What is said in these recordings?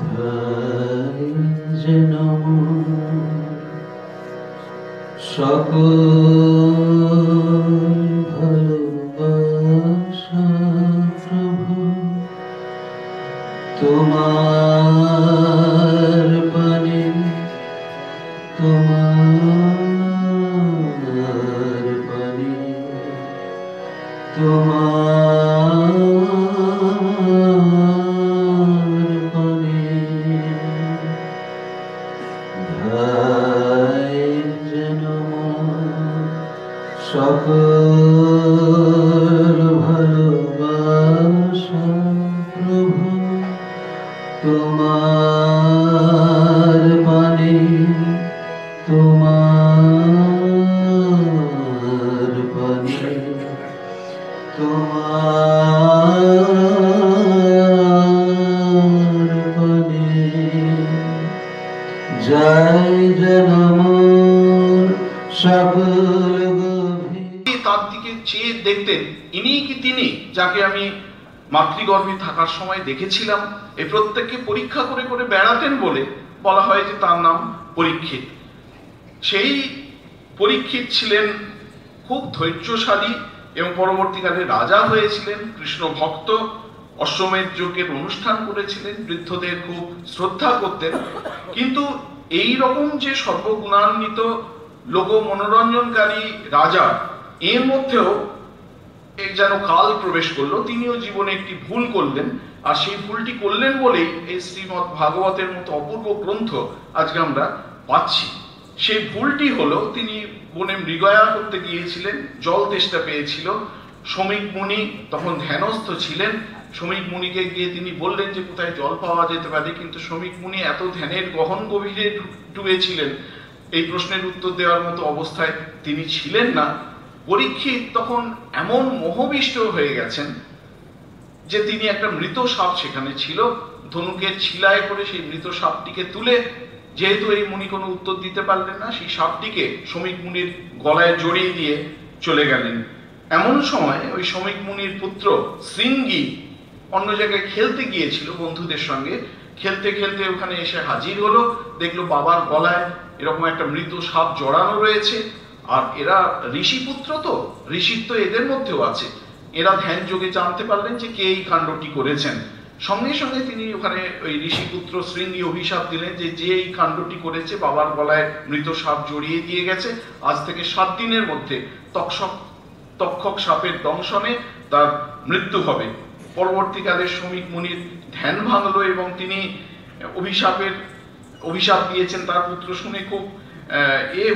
ধাই যেন সকল ভালোবাসা প্রভু তোমার পানে, তোমার পানে, তোমার পানে ধাই যেন সকল ভালোবাসা প্রভু তোমার পানে, তোমার পানে, তোমার পানে জয় জনমন সকল গভীর। তার দিকে চেয়ে দেখতেন, ইনিই কি তিনি যাকে আমি মাতৃগর্ভে থাকার সময় দেখেছিলাম? এই প্রত্যেককে পরীক্ষা করে করে বেড়াতেন বলে বলা হয় যে তার নাম পরীক্ষিত। সেই পরীক্ষিত ছিলেন খুব ধৈর্যশালী এবং পরবর্তীকালে রাজা হয়েছিলেন, কৃষ্ণ ভক্ত, অশ্বমেধ যজ্ঞের অনুষ্ঠান করেছিলেন, বৃদ্ধদের খুব শ্রদ্ধা করতেন। কিন্তু এই রকম যে সর্বগুণান্বিত লোক মনোরঞ্জনকারী রাজা, এর মধ্যেও যেন কাল প্রবেশ করলো। তিনিও জীবনে একটি ভুল করলেন, আর সেই ভুলটি করলেন বলেই এই শ্রীমদ্ ভাগবতের মতো অপূর্ব গ্রন্থ আজকে আমরা পাচ্ছি। সেই ভুলটি হলো, তিনি বনে মৃগয়া করতে গিয়েছিলেন, জল তেষ্টা পেয়েছিল। শমিক মুনি তখন ধ্যানস্থ ছিলেন। শমিক মুনিকে গিয়ে তিনি বললেন যে কোথায় জল পাওয়া যেতে পারে, কিন্তু শমিক মুনি এত ধ্যানের গহন গভীরে ডুবেছিলেন, এই প্রশ্নের উত্তর দেওয়ার মতো অবস্থায় তিনি ছিলেন না। পরীক্ষিত তখন এমন মোহবিষ্ট হয়ে গেছেন যে তিনি একটা মৃত সাপ সেখানে ছিল, ধনুকের ছিলায় করে সেই মৃত সাপটিকে তুলে, যেহেতু এই মুনি কোনো উত্তর দিতে পারলেন না, সেই সাপটিকে শমিক মুনির গলায় জড়িয়ে দিয়ে চলে গেলেন। এমন সময় ওই শমিক মুনির পুত্র শৃঙ্গী অন্য জায়গায় খেলতে গিয়েছিল বন্ধুদের সঙ্গে, খেলতে খেলতে ওখানে এসে হাজির হলো, দেখলো বাবার গলায় এরকম একটা মৃত সাপ জড়ানো রয়েছে। আর এরা ঋষিপুত্র, তো ঋষিত্ব এদের মধ্যেও আছে। এরা ধ্যান যোগে জানতে পারলেন যে কে এই কাণ্ডটি করেছেন। সঙ্গে সঙ্গে তিনি ওখানে ওই ঋষিপুত্র শৃঙ্গী অভিশাপ দিলেন যে যে এই কাণ্ডটি করেছে, বাবার গলায় মৃত সাপ জড়িয়ে দিয়ে গেছে, আজ থেকে 7 দিনের মধ্যে তক্ষক সাপের দংশনে তার মৃত্যু হবে। পরবর্তীকালে শমিক মুনির ধ্যান ভাঙলো এবং তিনি অভিশাপ দিয়েছেন তার পুত্র শুনে খুব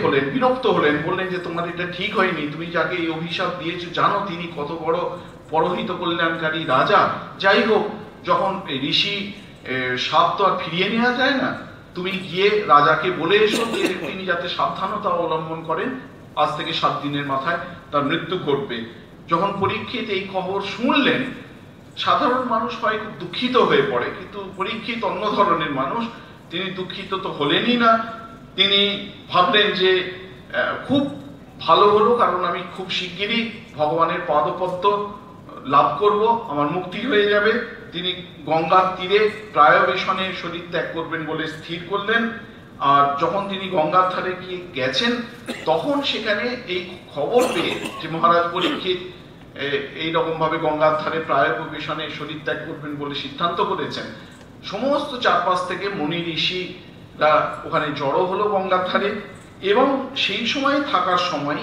হলেন, বিরক্ত হলেন, বললেন যে তোমার এটা ঠিক হয়নি, তুমি যাকে এই অভিশাপ দিয়েছো জানো তিনি কত বড় পরহিত কল্যাণকারী রাজা। যাই হোক, যখন ঋষি সাপ তো আর ফিরিয়ে নেওয়া যায় না, তুমি গিয়ে রাজাকে বলে এসো যে তিনি যাতে সাবধানতা অবলম্বন করেন, আজ থেকে 7 দিনের মাথায় তার মৃত্যু ঘটবে। যখন পরীক্ষিত এই খবর শুনলেন, সাধারণ মানুষ হয় খুব দুঃখিত হয়ে পড়ে, কিন্তু পরীক্ষিত অন্য ধরনের মানুষ, তিনি দুঃখিত তো হলেনই না। তিনি ভাবলেন যে খুব ভালো হলো, কারণ আমি খুব শিগগিরই ভগবানের পাদপদ্ম লাভ করব, আমার মুক্তি হয়ে যাবে। তিনি গঙ্গার তীরে প্রায়বেশনে শরীর ত্যাগ করবেন বলে স্থির করলেন। আর যখন তিনি গঙ্গার ধারে গিয়ে গেছেন, তখন সেখানে এই খবর পেয়ে যে মহারাজ পরীক্ষিত এইরকম ভাবে গঙ্গার ধারে প্রায়বেশনে শরীর ত্যাগ করবেন বলে সিদ্ধান্ত করেছেন, সমস্ত চারপাশ থেকে মুনি ঋষিরা ওখানে জড়ো হলো গঙ্গার ধারে। এবং সেই সময় থাকার সময়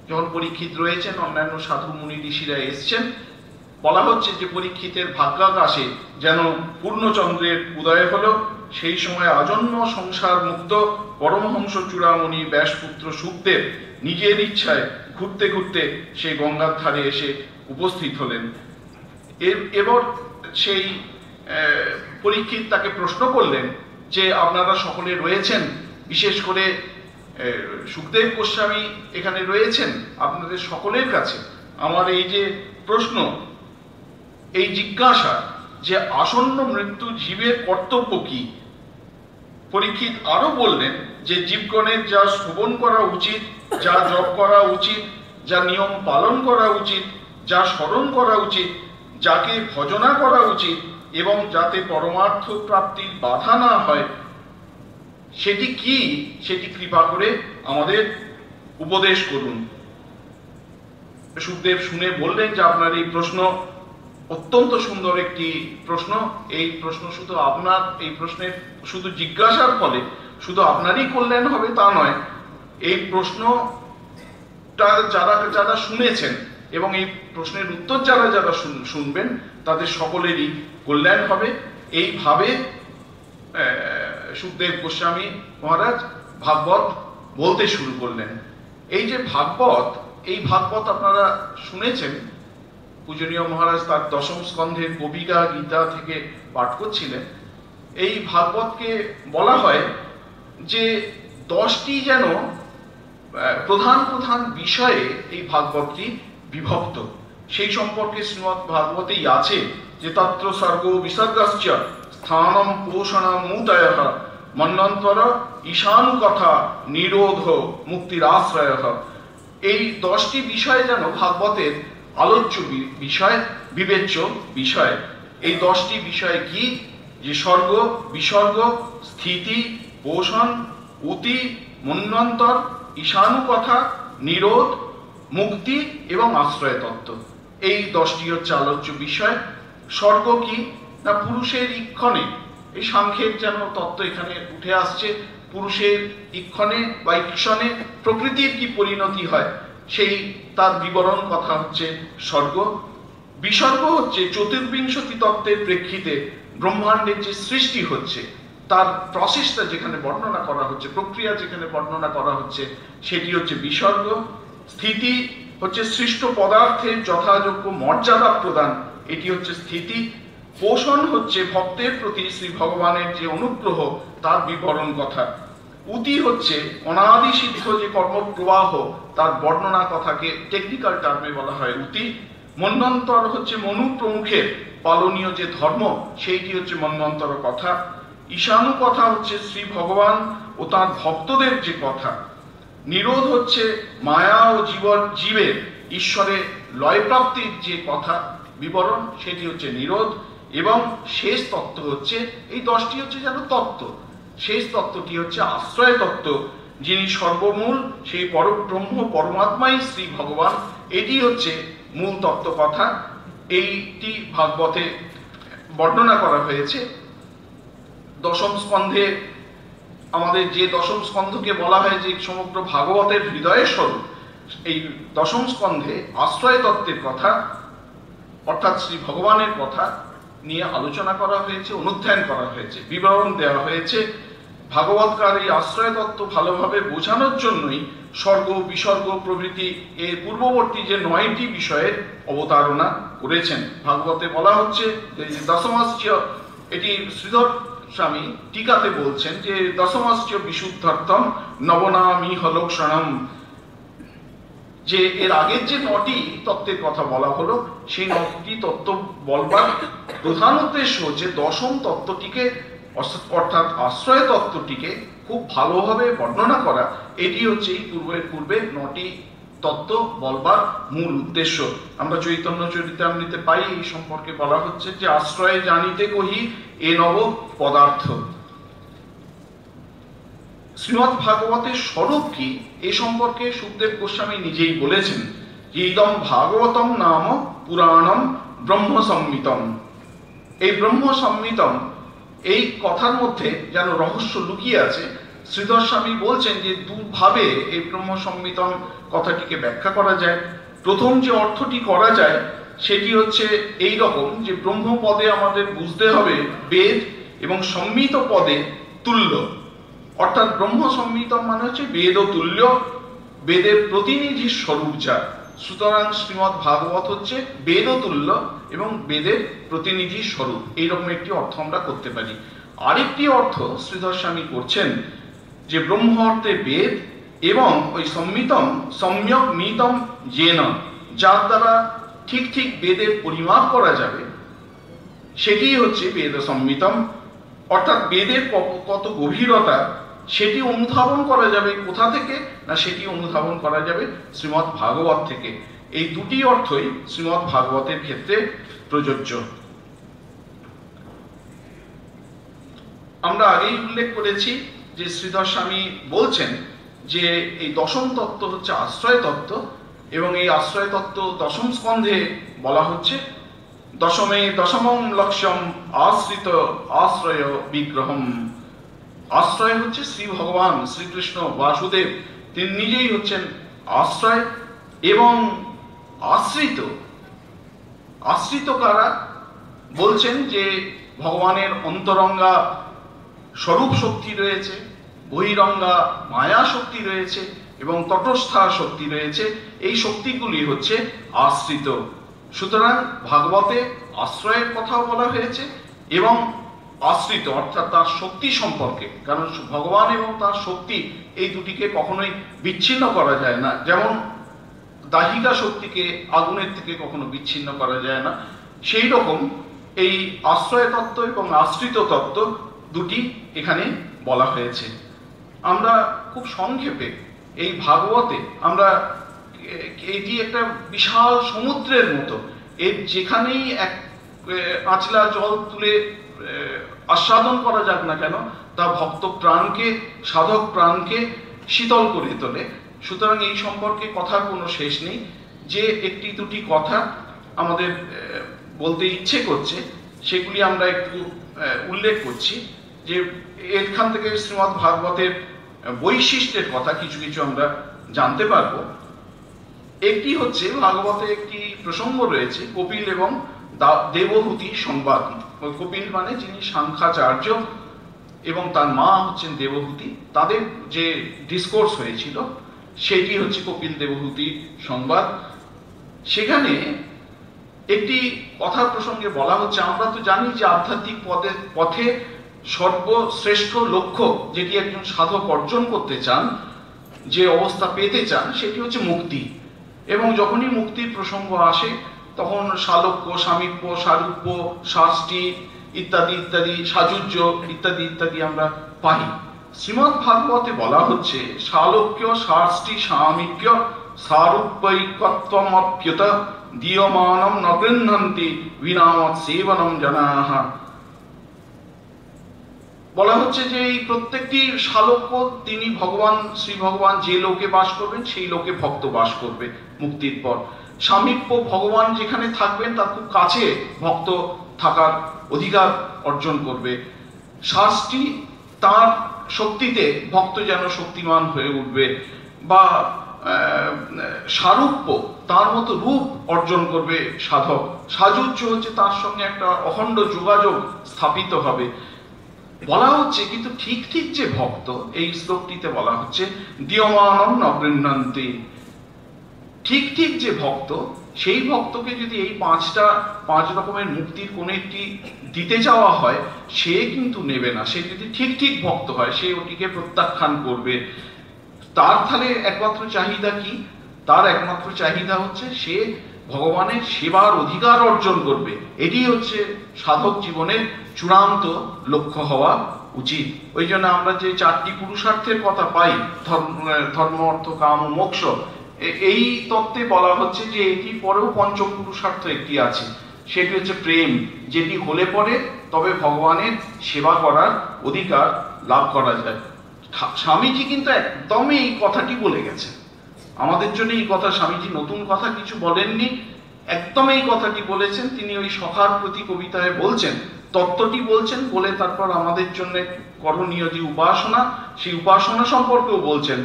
যখন পরীক্ষিত রয়েছেন, অন্যান্য সাধু মুনি ঋষিরা এসছেন। বলা হচ্ছে যে পরীক্ষিতের ভাগ্যাকাশে যেন পূর্ণচন্দ্রের উদয় হলো। সেই সময় আজন্ম সংসার মুক্ত পরমহংস চূড়ামণি ব্যাসপুত্র শুকদেব নিজের ইচ্ছায় ঘুরতে ঘুরতে সেই গঙ্গার ধারে এসে উপস্থিত হলেন। এবার সেই পরীক্ষিত তাকে প্রশ্ন করলেন যে আপনারা সকলে রয়েছেন, বিশেষ করে শুকদেব গোস্বামী এখানে রয়েছেন, আপনাদের সকলের কাছে আমার এই যে প্রশ্ন, এই জিজ্ঞাসা যে আসন্ন মৃত্যু জীবের কর্তব্য কি। পরীক্ষিত আরো বললেন যে জীবগণের যা শ্রবণ করা উচিত, যা জপ করা উচিত, যা নিয়ম পালন করা উচিত, যা স্মরণ করা উচিত, যাকে ভজনা করা উচিত এবং যাতে পরমার্থ প্রাপ্তির বাধা না হয় সেটি কি, সেটি কৃপা করে আমাদের উপদেশ করুন। সুখদেব শুনে বললেন যে আপনার এই প্রশ্ন অত্যন্ত সুন্দর একটি প্রশ্ন। এই প্রশ্ন শুধু আপনার, এই প্রশ্নের শুধু জিজ্ঞাসার ফলে শুধু আপনারই কল্যাণ হবে তা নয়, এই প্রশ্নটা যারা যারা শুনেছেন এবং এই প্রশ্নের উত্তর যারা যারা শুনবেন তাদের সকলেরই কল্যাণ হবে। এইভাবে সুখদেব গোস্বামী মহারাজ ভাগবত বলতে শুরু করলেন। এই যে ভাগবত, এই ভাগবত আপনারা শুনেছেন, পূজনীয় মহারাজ তার দশম স্কন্ধের কবিকা গীতা থেকে পাঠ করছিলেন। এই ভাগবতকে বলা হয় যে 10টি যেন প্রধান প্রধান বিষয়ে এই ভাগবতটি বিভক্ত। সেই সম্পর্কে শ্রীমদ্ ভাগবতেই আছে যে তত্র সর্গ বিসর্গশ্চ স্থানম পোষণম মুতয়ঃ মন্বন্তর ঈশানু কথা নিরোধ মুক্তির আশ্রয়। এই 10টি বিষয় যেন ভাগবতের আলোচ্য বিষয়, বিবেচ্য বিষয়। এই 10টি বিষয় কি? যে স্বর্গ, বিসর্গ, স্থিতি, পোষণ, উতি, মন্বন্তর, ঈশানু কথা, নিরোধ, মুক্তি এবং আশ্রয় তত্ত্ব। এই 10টি হচ্ছে আলোচ্য বিষয়। স্বর্গ কি না পুরুষের ইক্ষণে, এই সাংখ্যের যেন তত্ত্ব এখানে উঠে আসছে। পুরুষের ইক্ষণে বা ইক্ষণে প্রকৃতির কি পরিণতি হয় সেই তার বিবরণ কথা হচ্ছে স্বর্গ। বিসর্গ হচ্ছে চতুর্বিংশতি তত্ত্বের প্রেক্ষিতে ব্রহ্মাণ্ডের যে সৃষ্টি হচ্ছে তার প্রসেসটা যেখানে বর্ণনা করা হচ্ছে, প্রক্রিয়া যেখানে বর্ণনা করা হচ্ছে সেটি হচ্ছে বিসর্গ। স্থিতি হচ্ছে সৃষ্ট পদার্থের যথাযোগ্য মর্যাদা প্রদান, এটি হচ্ছে স্থিতি। পোষণ হচ্ছে ভক্তের প্রতি শ্রী ভগবানের যে অনুগ্রহ তার বিবরণ কথা। উতি হচ্ছে অনাদি সিদ্ধ যে কর্মপ্রবাহ তার বর্ণনা কথাকে টেকনিক্যাল টার্মে বলা হয় উতি। মন্বন্তর হচ্ছে মনু প্রমুখের পালনীয় যে ধর্ম সেইটি হচ্ছে মন্বন্তর কথা। ঈশানু কথা হচ্ছে শ্রী ভগবান ও তার ভক্তদের যে কথা। নিরোধ হচ্ছে মায়া ও জীবের ঈশ্বরে লয় প্রাপ্তির যে কথা বিবরণ, সেটি হচ্ছে নিরোধ। এবং শেষ তত্ত্ব হচ্ছে, এই 10টি হচ্ছে যেন তত্ত্ব, শেষ তত্ত্বটি হচ্ছে আশ্রয় তত্ত্ব, যিনি সর্বমূল সেই পরব্রহ্ম পরমাত্মাই শ্রী ভগবান। এটি হচ্ছে মূল তত্ত্ব কথা। এইটি ভাগবতে বর্ণনা করা হয়েছে। দশম স্কন্ধে, আমাদের যে দশম স্কন্ধকে বলা হয় যে সমগ্র ভাগবতের হৃদয়ের স্বরূপ, এই দশম স্কন্ধে আশ্রয় তত্ত্বের কথা অর্থাৎ শ্রী ভগবানের কথা নিয়ে আলোচনা করা হয়েছে, অনুধ্যান করা হয়েছে, বিবরণ দেওয়া হয়েছে। ভাগবতকার এই আশ্রয় তত্ত্ব ভালোভাবে বোঝানোর জন্যই স্বর্গ, বিসর্গ প্রভৃতি এর পূর্ববর্তী যে 9টি বিষয়ের অবতারণা করেছেন। ভাগবতে বলা হচ্ছে যে দশমাশ্চ, এটি শ্রীধর স্বামী টিকাতে বলছেন যে দশমাশ্চ বিশুদ্ধার্থম নবনামিহ লক্ষণম, যে এর আগের যে 9টি তত্ত্বের কথা বলা হলো সেই 9টি তত্ত্ব বলবার প্রধান উদ্দেশ্য হচ্ছে দশম তত্ত্বটিকে অর্থাৎ আশ্রয় তত্ত্বটিকে খুব ভালোভাবে বর্ণনা করা। এটি হচ্ছে এই পূর্বে 9টি তত্ত্ব বলবার মূল উদ্দেশ্য। আমরা চৈতন্য চরিতামৃতে পাই এই সম্পর্কে বলা হচ্ছে যে আশ্রয়ে জানিতে কহি এ নব পদার্থ। শ্রীমদ্ ভাগবতের স্বরূপ কি এ সম্পর্কে সুখদেব গোস্বামী নিজেই বলেছেন যে ইদম ভাগবতম নাম পুরাণম ব্রহ্ম সম্মিতম। এই ব্রহ্ম সম্মিতম এই কথার মধ্যে যেন রহস্য লুকিয়ে আছে। শ্রীধর স্বামী বলছেন যে দুভাবে এই ব্রহ্ম সম্মিতম কথাটিকে ব্যাখ্যা করা যায়। প্রথম যে অর্থটি করা যায় সেটি হচ্ছে এই রকম যে ব্রহ্ম পদে আমাদের বুঝতে হবে বেদ এবং সম্মিত পদে তুল্য, অর্থাৎ ব্রহ্ম সম্মিতম মানে হচ্ছে বেদ ও তুল্য, বেদের প্রতিনিধি স্বরূপ যা। সুতরাং শ্রীমদ্ ভাগবত হচ্ছে বেদ তুল্য এবং বেদের প্রতিনিধি স্বরূপ, এইরকম একটি অর্থ আমরা করতে পারি। আরেকটি অর্থ শ্রীধর স্বামী করছেন যে ব্রহ্ম অর্থে বেদ এবং ওই সম্মিতম সম্যক মিতম যেন, যার দ্বারা ঠিক ঠিক বেদের পরিমাপ করা যাবে সেটি হচ্ছে বেদ সম্মিতম, অর্থাৎ বেদের কত গভীরতা সেটি অনুধাবন করা যাবে কোথা থেকে না, সেটি অনুধাবন করা যাবে শ্রীমদ্ ভাগবত থেকে। এই দুটি অর্থই শ্রীমদ্ ভাগবতের ক্ষেত্রে প্রযোজ্য। আমরা আগেই উল্লেখ করেছি যে শ্রীধর স্বামী বলছেন যে এই দশম তত্ত্ব হচ্ছে আশ্রয় তত্ত্ব, এবং এই আশ্রয় তত্ত্ব দশম স্কন্ধে বলা হচ্ছে দশমং লক্ষ্যম আশ্রিত আশ্রয় বিগ্রহম। আশ্রয় হচ্ছে শ্রী ভগবান শ্রীকৃষ্ণ বাসুদেব, তিনি নিজেই হচ্ছেন আশ্রয়। এবং আশ্রিত কারা? বলছেন যে ভগবানের অন্তরঙ্গা স্বরূপ শক্তি রয়েছে, বহিরঙ্গা মায়া শক্তি রয়েছে এবং তটস্থা শক্তি রয়েছে। এই শক্তিগুলি হচ্ছে আশ্রিত। সুতরাং ভাগবতে আশ্রয়ের কথাও বলা হয়েছে এবং আশ্রিত অর্থাৎ তার শক্তি সম্পর্কে, কারণ ভগবান এবং তার শক্তি এই দুটিকে কখনোই বিচ্ছিন্ন করা যায় না। যেমন দাহিকা শক্তিকে আগুনের থেকে কখনো বিচ্ছিন্ন করা যায় না, সেই রকম এই আশ্রয় তত্ত্ব এবং আশ্রিত তত্ত্ব দুটি এখানে বলা হয়েছে। আমরা খুব সংক্ষেপে এই ভাগবতে আমরা এটি একটা বিশাল সমুদ্রের মতো, এর যেখানেই এক আঁচলা জল তুলে আস্বাদন করা যাক না কেন, তা ভক্ত প্রাণকে, সাধক প্রাণকে শীতল করে তোলে। সুতরাং এই সম্পর্কে কথার কোনো শেষ নেই। যে একটি দুটি কথা আমাদের বলতে ইচ্ছে করছে, সেগুলি আমরা একটু উল্লেখ করছি, যে এখান থেকে শ্রীমদ্ ভাগবতের বৈশিষ্ট্যের কথা কিছু কিছু আমরা জানতে পারবো। একটি হচ্ছে ভাগবতে একটি প্রসঙ্গ রয়েছে কপিল এবং দেবহূতি সংবাদ। কপিল মানে যিনি সাংখ্যাচার্য এবং তার মা হচ্ছেন দেবহূতি, তাদের যে ডিসকোর্স হয়েছিল সেটি হচ্ছে কপিল দেবহূতি সংবাদ। সেখানে একটি কথার প্রসঙ্গে বলা হচ্ছে, আমরা তো জানি যে আধ্যাত্মিক পথে সর্বশ্রেষ্ঠ লক্ষ্য যেটি একজন সাধক অর্জন করতে চান, যে অবস্থা পেতে চান, সেটি হচ্ছে মুক্তি। এবং যখনই মুক্তির প্রসঙ্গ আসে তখন সালোক্য, সামীপ্য, সারূপ্য, শাস্তি ইত্যাদি ইত্যাদি, সাযুজ্য ইত্যাদি ইত্যাদি আমরা পাই। শ্রীমদ্ ভাগবতে বলা হচ্ছে সালোক্য, শাস্তি, সামীপ্য, সারূপ্যৈকত্বমপ্যুত দীয়মানম ন গৃহন্তি বিনামৎ সেবনম জনাঃ। বলা হচ্ছে যে এই প্রত্যেকটি শালক্য তিনি ভগবান, শ্রী ভগবান যে লোকে বাস করবেন সেই লোকে ভক্ত বাস করবে মুক্তির পর। সামীপ্য, ভগবান যেখানে থাকবেন তার খুব কাছে ভক্ত থাকার অধিকার অর্জন করবে। শাস্তি, তার শক্তিতে ভক্ত যেন শক্তিমান হয়ে উঠবে, বা সারূপ্য, তার মতো রূপ অর্জন করবে সাধক। সাযুজ্য হচ্ছে তার সঙ্গে একটা অখণ্ড যোগাযোগ স্থাপিত হবে। বলা হচ্ছে কিন্তু ঠিক ঠিক যে ভক্ত, এই শ্লোকটিতে বলা হচ্ছে দীয়মানম ন গৃহন্তি, ঠিক ঠিক যে ভক্ত, সেই ভক্তকে যদি এই পাঁচ রকমের মুক্তির কোন একটি দিতে চাওয়া হয়, সে কিন্তু নেবে না। সে যদি ঠিক ঠিক ভক্ত হয়, সে ওটিকে প্রত্যাখ্যান করবে। তার তাহলে একমাত্র চাহিদা কি? তার একমাত্র চাহিদা হচ্ছে সে ভগবানের সেবার অধিকার অর্জন করবে। এটি হচ্ছে সাধক জীবনের চূড়ান্ত লক্ষ্য হওয়া উচিত। ওই জন্য আমরা যে চারটি পুরুষার্থের কথা পাই, ধর্ম, অর্থ, কাম ও মোক্ষ, এই তত্ত্বে বলা হচ্ছে যে এটি পরেও পঞ্চম পুরুষার্থ একটি আছে, সেটি হচ্ছে প্রেম, যেটি হলে পরে তবে ভগবানের সেবা করার অধিকার লাভ করা যায়। স্বামীজি কিন্তু একদমই এই কথাটি বলে গেছে আমাদের জন্য। এই কথা স্বামীজি নতুন কথা কিছু বলেননি, একদম এই কথাটি বলেছেন। তিনি ওই সখার প্রতি কবিতায় বলছেন, তত্ত্বটি বলছেন, বলে তারপর আমাদের জন্য করণীয় যে উপাসনা, সেই উপাসনা সম্পর্কেও বলছেন।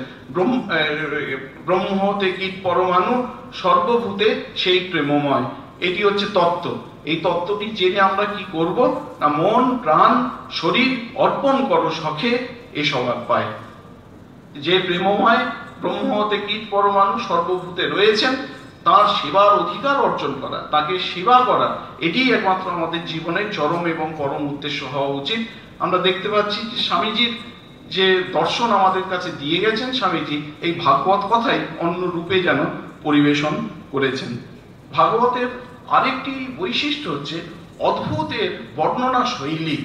ব্রহ্ম হতে কীট পরমাণু, সর্বভূতে সেই প্রেমময়। এটি হচ্ছে তত্ত্ব। এই তত্ত্বটি জেনে আমরা কি করব না, মন, প্রাণ, শরীর অর্পণ করো সখে এ স্বভাব পায়। যে প্রেমময়, ব্রহ্ম হতে কীট পরমাণু সর্বভূতে রয়েছেন, তার সেবার অধিকার অর্জন করা, তাকে সেবা করা, এটি একমাত্র আমাদের জীবনের চরম এবং পরম উদ্দেশ্য হওয়া উচিত। আমরা দেখতে পাচ্ছি যে স্বামীজির যে দর্শন আমাদের কাছে দিয়ে গেছেন, স্বামীজি এই ভাগবত কথাই অন্য রূপে যেন পরিবেশন করেছেন। ভাগবতের আরেকটি বৈশিষ্ট্য হচ্ছে অদ্ভুতের বর্ণনা শৈলী।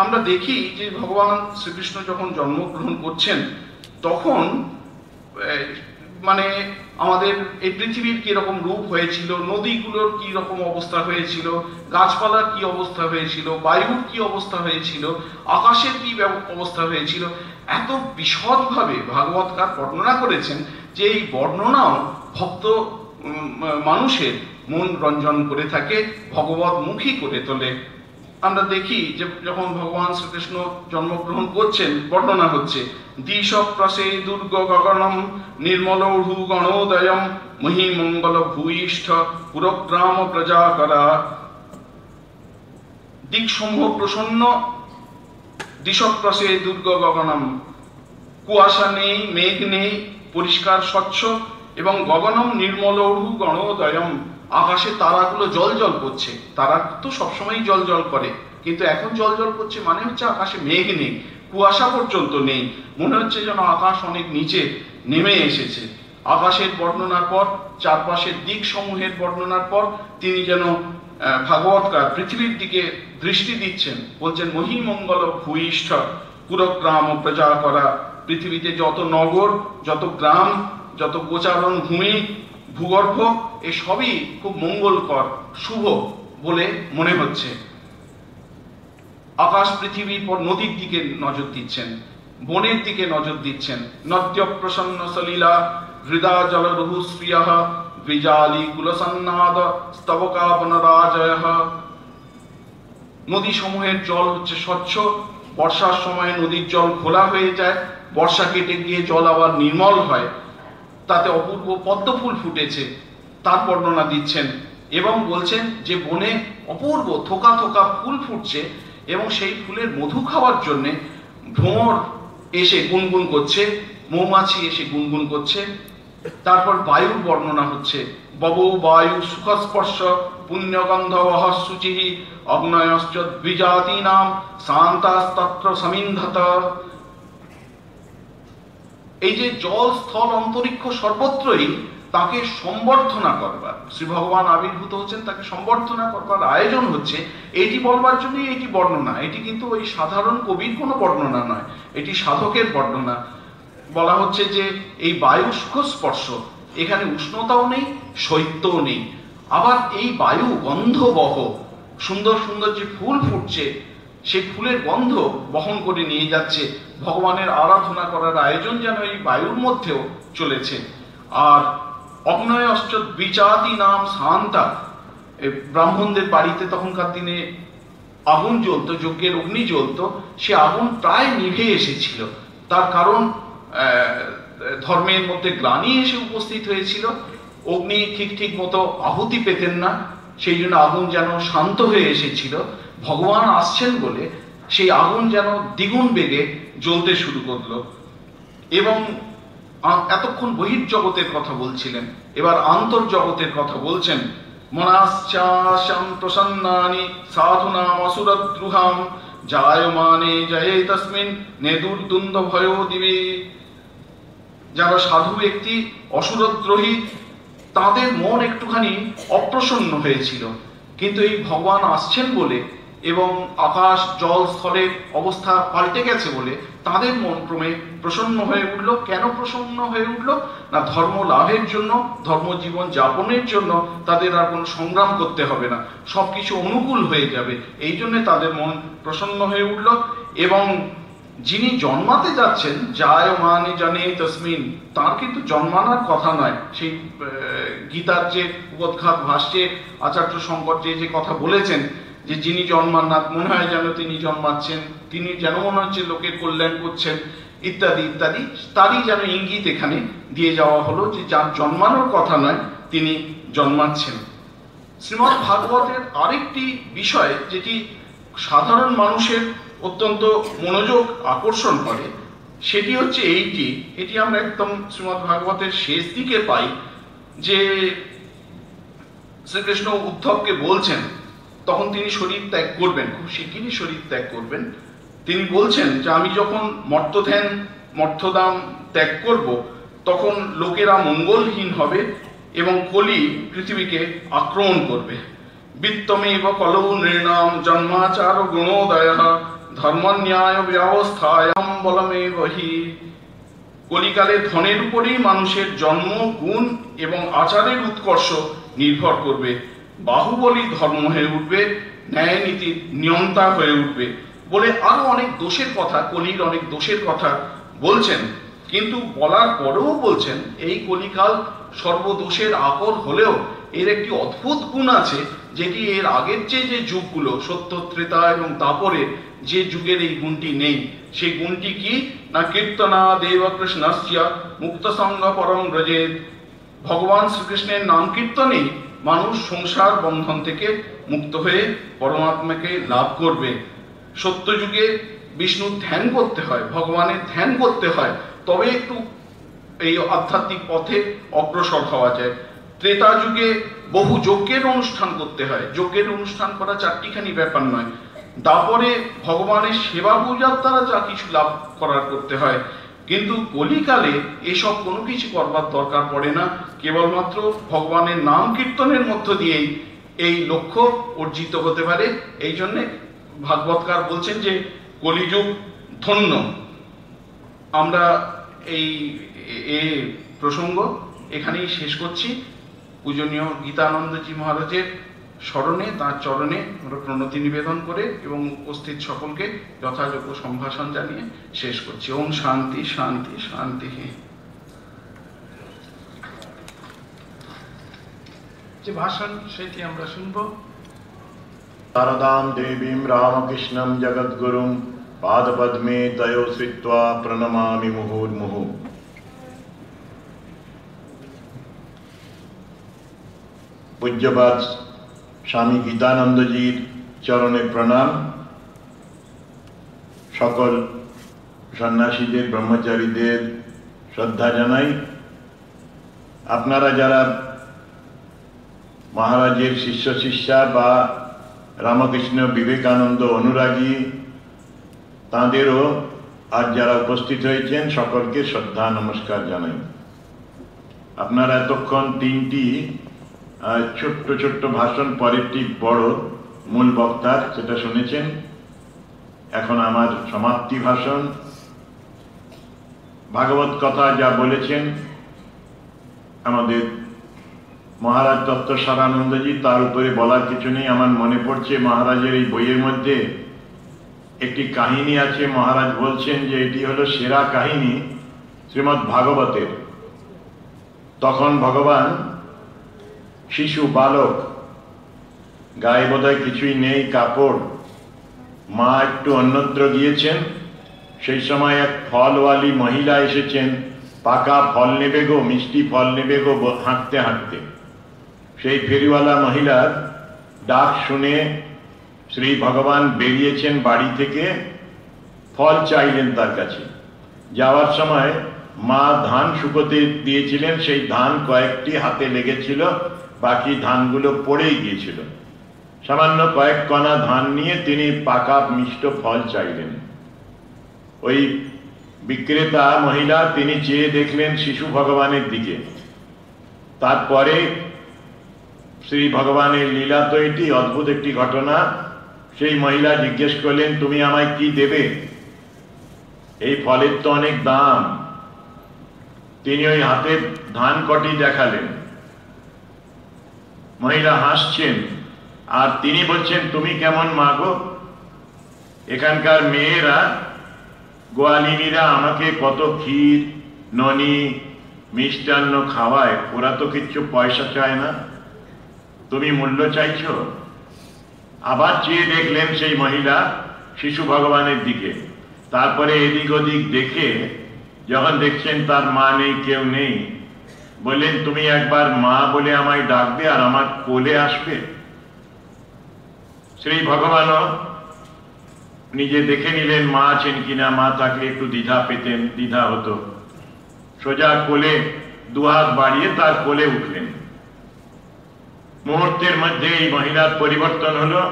আমরা দেখি যে ভগবান শ্রীকৃষ্ণ যখন জন্মগ্রহণ করছেন, তখন মানে আমাদের এই পৃথিবীর কি রকম রূপ হয়েছিল, নদীগুলোর কি রকম অবস্থা হয়েছিল, গাছপালার কি অবস্থা হয়েছিল, বায়ুর কি অবস্থা হয়েছিল, আকাশের কি অবস্থা হয়েছিল, এত বিশদভাবে ভাগবতকার বর্ণনা করেছেন যে এই বর্ণনাও ভক্ত মানুষের মন রঞ্জন করে থাকে, ভগবতমুখী করে তোলে। আমরা দেখি যে যখন ভগবান শ্রীকৃষ্ণ জন্মগ্রহণ করছেন, বর্ণনা হচ্ছে দিশ প্রসে দুর্গ গগনম নির্মলৌঢ়ু গণোদয়ম মহিমঙ্গল ভূয়িষ্ঠ পুরগ্রাম প্রজাকরা। দিকসমূহ প্রসন্ন, দিশপ্রসে দুর্গ গগনম, কুয়াশা নেই, মেঘ নেই, পরিষ্কার স্বচ্ছ, এবং গগনম নির্মলৌঢ়ু গণোদয়ম, আকাশে তারাগুলো জল জল করছে। তারা তো সবসময় জল জল করে, কিন্তু এখন জল জল করছে মানে হচ্ছে আকাশে মেঘ নেই, কুয়াশা পর্যন্ত নেই, মনে হচ্ছে যেন আকাশ অনেক নিচে নেমে এসেছে। আকাশের বর্ণনার পর, চারপাশের দিক সমূহের বর্ণনার পর তিনি যেন ভাগবতকার পৃথিবীর দিকে দৃষ্টি দিচ্ছেন, বলছেন মহিমঙ্গল ভূয়িষ্ঠ পুরগ্রাম প্রজা করা। পৃথিবীতে যত নগর, যত গ্রাম, যত গোচারণ ভূমি, ভূগর্ভ, এই সবই খুব মঙ্গলকর, শুভ বলে মনে হচ্ছে। আকাশ পৃথিবীর পর নদীর দিকে নজর দিচ্ছেন, বনের দিকে নজর দিচ্ছেন। নদ্য প্রসন্ন সলীলা হৃদা জলরুহু শ্রিয়ঃ দ্বিজালি কুলসন্নাদ স্তবকা বনরাজয়ঃ। নদী সমূহের জল হচ্ছে স্বচ্ছ, বর্ষার সময় নদীর জল খোলা হয়ে যায়, বর্ষা কেটে গিয়ে জল আবার নির্মল হয়, তাতে অপূর্ব পদ্ম ফুল ফুটেছে তার বর্ণনা দিচ্ছেন, এবং বলছেন যে বনে অপূর্ব থোকা থোকা ফুল ফুটছে এবং সেই ফুলের মধু খাওয়ার জন্য ভ্রমর এসে গুনগুন করছে, মৌমাছি এসে গুনগুন করছে। তারপর বায়ুর বর্ণনা হচ্ছে, ববৌ বায়ু সুখস্পর্শ পুণ্যগন্ধ শুচি অগ্নয়শ্চ দ্বিজাতীনাম শান্তাস্তত্র সমিন্ধত। এই যে জল স্থল অন্তরিক্ষ সর্বত্রই তাকে সম্বর্ধনা করবার, শ্রী ভগবান আবির্ভূত হচ্ছেন, তাকে সম্বর্ধনা করবার আয়োজন হচ্ছে, এটি বলবার জন্যই এটি বর্ণনা। এটি কিন্তু ওই সাধারণ কবির কোনো বর্ণনা নয়, এটি সাধকের বর্ণনা। বলা হচ্ছে যে এই বায়ু সুখস্পর্শ, এখানে উষ্ণতাও নেই, শৈত্যও নেই, আবার এই বায়ু গন্ধবহ, সুন্দর সুন্দর যে ফুল ফুটছে সেই ফুলের গন্ধ বহন করে নিয়ে যাচ্ছে। ভগবানের আরাধনা করার আয়োজন যেন এই বায়ুর মধ্যেও চলেছে। আর অগ্নয়শ্চ দ্বিজাতি নাম শান্তা, ব্রাহ্মণদের বাড়িতে তখনকার দিনে আগুন জ্বলত, যজ্ঞের অগ্নি জ্বলত, সে আগুন প্রায় নিভে এসেছিল। তার কারণ ধর্মের মধ্যে গ্লানি এসে উপস্থিত হয়েছিল, অগ্নি ঠিক মতো আহুতি পেতেন না, সেই জন্য আগুন যেন শান্ত হয়ে এসেছিল। ভগবান আসছেন বলে সেই আগুন যেন দ্বিগুণ বেগে জ্বলতে শুরু করলো। এবং এতক্ষণ বহির্জগতের কথা বলছিলেন, এবার আন্তর্জগতের কথা বলছেন। মনাশ্চাশাম প্রসন্নানি সাধুনাম অসুরদ্রুহাম জায়মানে জয়ে তস্মিন নেদুর্দুন্দ ভয় দিবে। যারা সাধু ব্যক্তি, অসুরদ্রোহী, তাদের মন একটুখানি অপ্রসন্ন হয়েছিল, কিন্তু এই ভগবান আসছেন বলে এবং আকাশ জল স্থলের অবস্থা পাল্টে গেছে বলে তাদের মন ক্রমে প্রসন্ন হয়ে উঠল। কেন প্রসন্ন হয়ে উঠল? না ধর্ম লাভের জন্য, ধর্মজীবন যাপনের জন্য তাদের আর কোনো সংগ্রাম করতে হবে না, সবকিছু অনুকূল হয়ে যাবে, এই জন্য তাদের মন প্রসন্ন হয়ে উঠল। এবং যিনি জন্মাতে যাচ্ছেন, যায় মানে জানে তসমিন, তার কিন্তু জন্মানোর কথা নয়। সেই গীতার যে উদ্ঘাত ভাষ্যে আচার্য শঙ্কর যে কথা বলেছেন, যে যিনি জন্মান না, মনে হয় যেন তিনি জন্মাচ্ছেন, তিনি যেন মনে হচ্ছে লোকের কল্যাণ করছেন, ইত্যাদি ইত্যাদি, তারই যেন ইঙ্গিত এখানে দিয়ে যাওয়া হলো যে যার জন্মানোর কথা নয় তিনি জন্মাচ্ছেন। শ্রীমদ্ ভাগবতের আরেকটি বিষয় যেটি সাধারণ মানুষের অত্যন্ত মনোযোগ আকর্ষণ করে, সেটি হচ্ছে এটি আমরা একদম শ্রীমদ্ ভাগবতের শেষ দিকে পাই, যে শ্রীকৃষ্ণ উদ্ধবকে বলছেন, তখন তিনি শরীর ত্যাগ করবেন, খুব শিগগিরই শরীর ত্যাগ করবেন। তিনি বলছেন যে আমি যখন মর্ত্যদাম ত্যাগ করব, তখন লোকেরা মঙ্গলহীন হবে এবং কলি পৃথিবীকে আক্রমণ করবে। বিত্তমেব কলৌ নৃণাম জন্মাচার গুণোদয়ঃ ধর্মন্যায় ব্যবস্থায়াম বলমেব হি। কলিকালে ধনের উপরেই মানুষের জন্ম, গুণ এবং আচারের উৎকর্ষ নির্ভর করবে। বাহুবলী ধর্ম হয়ে উঠবে, ন্যায় নীতির নিয়ন্তা হয়ে উঠবে বলে আরো অনেক দোষের কথা, কলির অনেক দোষের কথা বলছেন। কিন্তু বলার পরেও বলছেন এই কলিকাল সর্বদোষের আকর হলেও এর একটি অদ্ভুত গুণ আছে, যেটি এর আগের যে যুগগুলো সত্য, ত্রেতা এবং দাপরের যে যুগের এই গুণটি নেই। সেই গুণটি কি না, কীর্তনা দেব কৃষ্ণস্য মুক্ত সঙ্গ পরম ব্রজেদ। ভগবান শ্রীকৃষ্ণের নাম কীর্তনেই মানুষ সংসার বন্ধন থেকে মুক্ত হয়ে পরমাত্মাকে লাভ করবে। সত্য যুগে বিষ্ণুর ধ্যান করতে হয়, ভগবানের ধ্যান করতে হয়, তবে একটু এই আধ্যাত্মিক পথে অগ্রসর হওয়া যায়। ত্রেতা যুগে বহু যজ্ঞের অনুষ্ঠান করতে হয়, যজ্ঞের অনুষ্ঠান করা চারটিখানি ব্যাপার নয়। তারপরে ভগবানের সেবা পূজার দ্বারা যা কিছু লাভ করার করতে হয়। কিন্তু কলিকালে এসব কোনো কিছু করবার দরকার পড়ে না, কেবলমাত্র ভগবানের নাম কীর্তনের মধ্য দিয়েই এই লক্ষ্য অর্জিত হতে পারে। এই জন্যে ভাগবতকার বলছেন যে কলিযুগ ধন্য। আমরা এই প্রসঙ্গ এখানেই শেষ করছি। পূজনীয় গীতানন্দজি মহারাজের স্মরণে, তাঁর চরণে আমরা প্রণতি নিবেদন করে এবং উপস্থিত সকলকে যথাযোগ্য সম্ভাষণ জানিয়ে শেষ করছি। ওম শান্তি শান্তি শান্তি। যে ভাষণ সেটি আমরা শুনব। शारदां देवीं रामकृष्णं जगद्गुरुं पादपद्मे तयो श्रित्वा प्रणमामि मुहुर्मुहुः। पूज्यपाद स्वामी गीतानंदजीर चरणे प्रणाम। सकल सन्यासीदेर ब्रह्मचारीदेर श्रद्धा जानाई। आपनारा जारा महाराजेर शिष्य शिष्या बा रामकृष्ण विवेकानंद अनुरागी तादेरो आज जारा उपस्थित हয়েছেন সকলকে শ্রদ্ধা নমস্কার জানাই। আপনারা এতক্ষণ তিনটি ছোট্ট ছোট্ট ভাষণ, পরেরটি বড় মূল বক্তার, সেটা শুনেছেন। এখন আমার সমাপ্তি ভাষণ। ভাগবত কথা যা বলেছেন আমাদের মহারাজ দত্ত সারানন্দজি, তার উপরে বলার কিছু নেই। আমার মনে পড়ছে মহারাজের এই বইয়ের মধ্যে একটি কাহিনী আছে। মহারাজ বলছেন যে এটি হলো সেরা কাহিনী শ্রীমদ্ ভাগবতের। তখন ভগবান শিশু, বালক, গায়ে বোধহয় কিছুই নেই, কাপড়, মা একটু অন্যত্র গিয়েছেন। সেই সময় এক ফলওয়ালি মহিলা এসেছেন, পাকা ফল নেবে গো, মিষ্টি ফল নেবে গো, হাঁটতে হাঁটতে। সেই ফেরিওয়ালা মহিলার ডাক শুনে শ্রী ভগবান বেরিয়েছেন বাড়ি থেকে, ফল চাইলেন তার কাছে। যাওয়ার সময় মা ধান শুকোতে দিয়েছিলেন, সেই ধান কয়েকটি হাতে লেগেছিল, বাকি ধানগুলো পড়েই গিয়েছিল। সামান্য কয়েক কণা ধান নিয়ে তিনি পাকা মিষ্ট ফল চাইলেন। ওই বিক্রেতা মহিলা তিনি চেয়ে দেখলেন শিশু ভগবানের দিকে। তারপরে শ্রী ভগবানের লীলা তো এটি অদ্ভুত একটি ঘটনা। সেই মহিলা জিজ্ঞেস করলেন, তুমি আমায় কি দেবে? এই ফলের তো অনেক দাম। তিনি ওই হাতে ধান কটি দেখালেন। মহিলা হাসছেন আর তিনি বলছেন, তুমি কেমন মা গো? এখানকার মেয়েরা, গোয়ালিনীরা আমাকে কত ক্ষীর, ননি, মিষ্টান্ন খাওয়ায়, ওরা তো কিচ্ছু পয়সা চায় না, তুমি মূল্য চাইছো? আবার চেয়ে দেখলেন সেই মহিলা শিশু ভগবানের দিকে। তারপরে এদিক ওদিক দেখে যখন দেখছেন তার মা নেই, কেউ নেই, বললেন, তুমি একবার মা বলে আমায় ডাকবে আর আমার কোলে আসবে। শ্রী ভগবানও নিজে দেখে নিলেন মা আছেন কিনা। মা থাকলে একটু দ্বিধা পেতেন, দ্বিধা হতো। সোজা কোলে দুহাত বাড়িয়ে তার কোলে উঠলেন। মুহূর্তের মধ্যে এই মহিলার পরিবর্তন হলো,